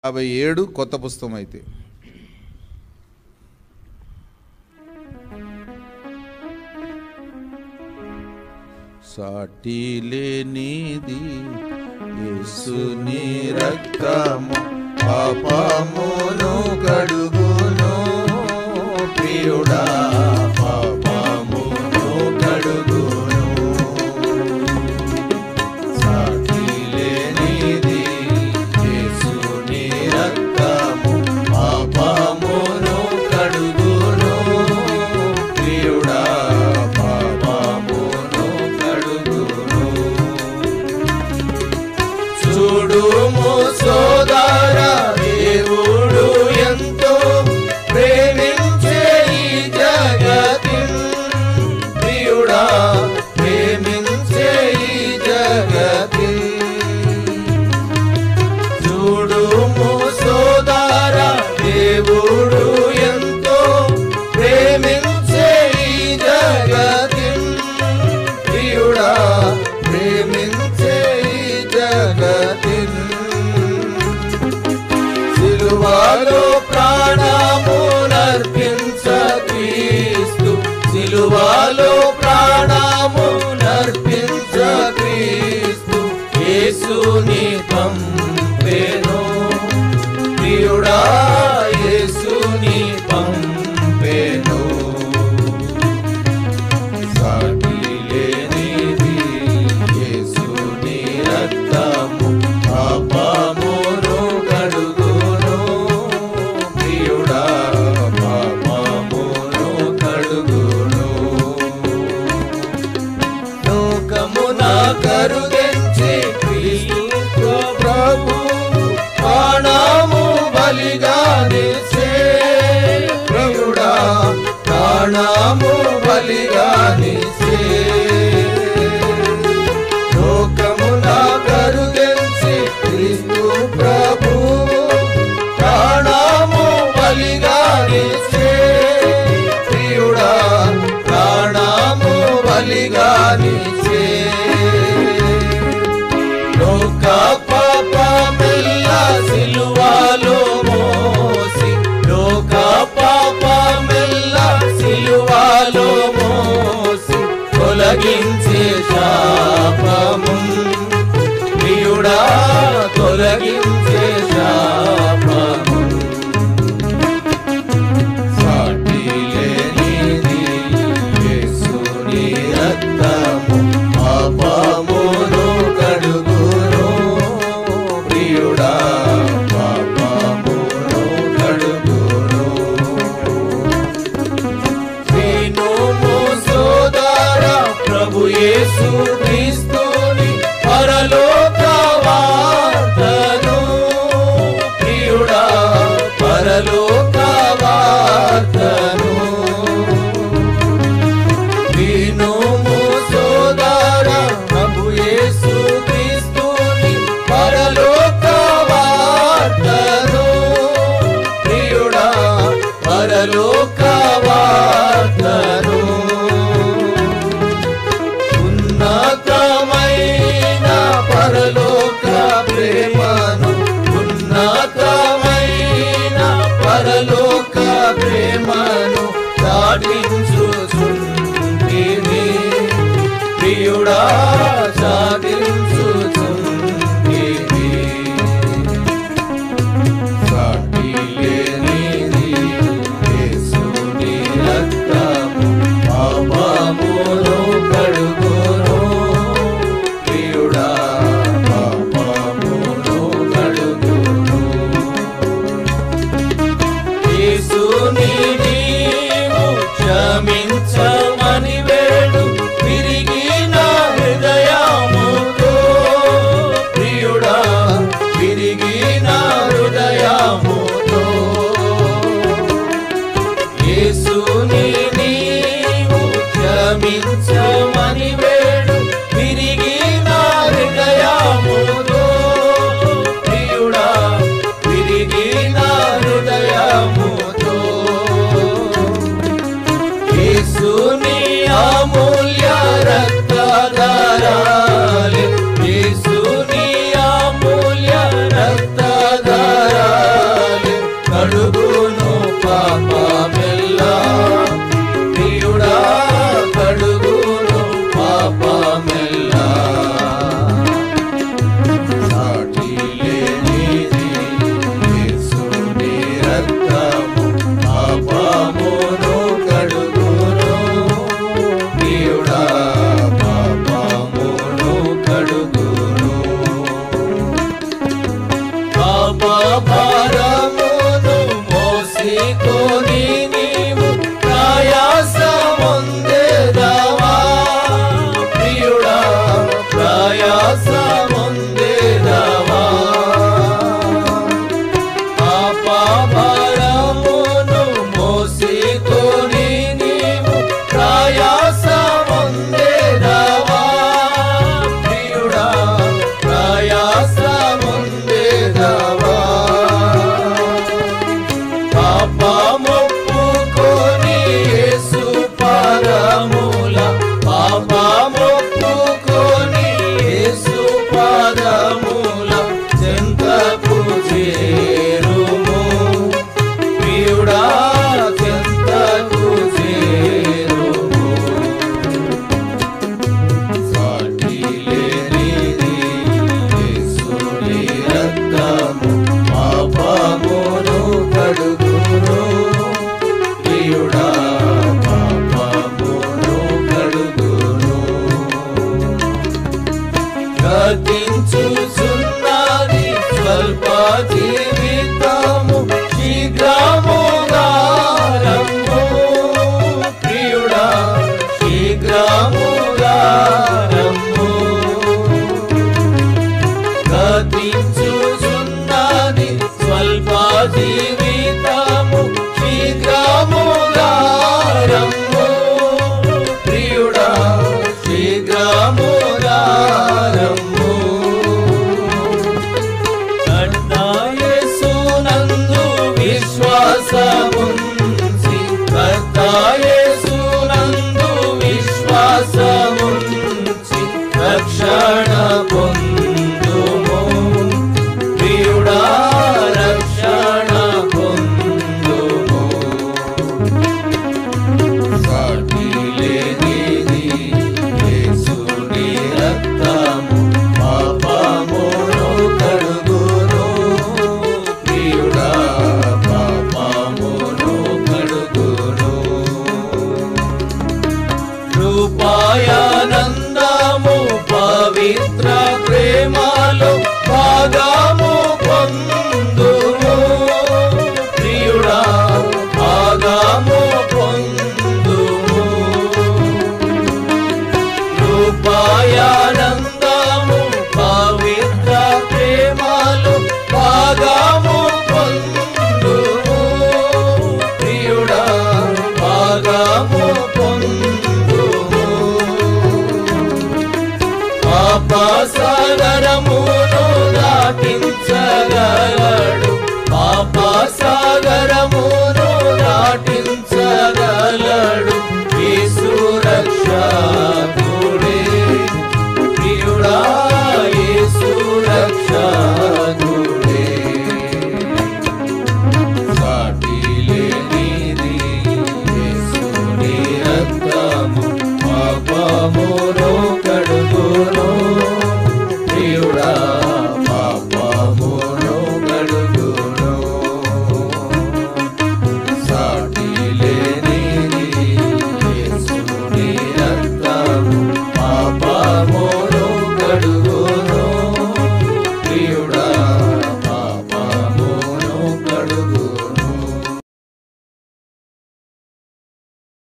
57 కొత్త పుస్తకం అయితే సాటి లేనిది యేసుని రక్తము పాపమును కడుగును ప్రియుడా పాపమును కడుగును సాటి లేనిది యేసుని రక్తము పాపమును కడుగును ప్రియుడా పాపమును కడుగును చూడుము సోదర దేవుడు ఎంతో ప్రేమించే ఈ జగతిని ప్రియుడా ప్రేమించే ఈ జగతిని చూడుము సోదర దేవుడు ఎంతో ప్రేమించే ఈ జగతిని ప్రియుడా ప్రేమించే ఈ జగతిని సిలువలో ప్రాణమునర్పించ క్రీస్తు సిలువలో ప్రాణమునర్పించ క్రీస్తు యేసుని పంపెను ప్రియుడా యేసుని పంపెను సాటి లేనిది యేసుని రక్తము పాపమును కడుగును ప్రియుడా పాపమును కడుగును లోకమున కరుగెంచి క్రీస్తు ప్రభు ప్రాణము బలిగానిసే ప్రియుడా ప్రాణము బలిగానిసే లోకమున కరుగెంచి క్రీస్తు ప్రభు ప్రాణము బలిగానిసే ప్రియుడా ప్రాణము బలిగానిసే లోక పాపమెల్ల సిలువలో మోసి లోక పాపమెల్ల సిలువలో మోసి తొలగించే శాపము ప్రియుడా తొలగించే శాపము సాటి లేనిది యేసుని రక్తము పాపమును కడుగును ప్రియుడా పాపమును కడుగును వినుము సోదర ప్రభు యేసు క్రీస్తుని పరలోక వార్తను ప్రియుడా ప్రయాసముందేదవా పాపభారమును మోసికొని నీవు ప్రయాసముందేదవా ప్రియుడా ప్రయాసముందేదవా పాపమొప్పుకొని యేసు పాదముల పాపమొప్పుకొని యేసు పాదముల చెంతకు చేరుము ప్రియుడా చెంతకు చేరుము సాటి లేనిది యేసుని రక్తము పాపమును కడుగును ప్రియుడా పాపమును కడుగును గతించుచున్నది స్వల్ప జీవితము శీఘ్రముగా రమ్ము ప్రియుడా శీఘ్రముగా రమ్ము గతించుచున్నది స్వల్ప జీవితము శీఘ్రముగా రమ్ము ప్రియుడా శీఘ్రముగా రమ్ము కర్తాయేసునందు విశ్వాసముంచి కర్తాయేసునందు విశ్వాసముంచి రక్షణ పొందుము ప్రియుడా రక్షణ పొందుము సాటి లేనిది యేసుని రక్తము పాపమును కడుగును ప్రియుడా పాపమును కడుగును కృపాయానందము పవిత్ర ప్రేమలో భాగము పొందుము ప్రియుడా భాగము పొందుము కృపాయానందము పవిత్ర ప్రేమలో భాగము పొందుము ప్రియుడా భాగము పొందుము పాపసాగరమును దాటించగలడు పాపసాగరమును దాటించగలడు యేసు రక్షక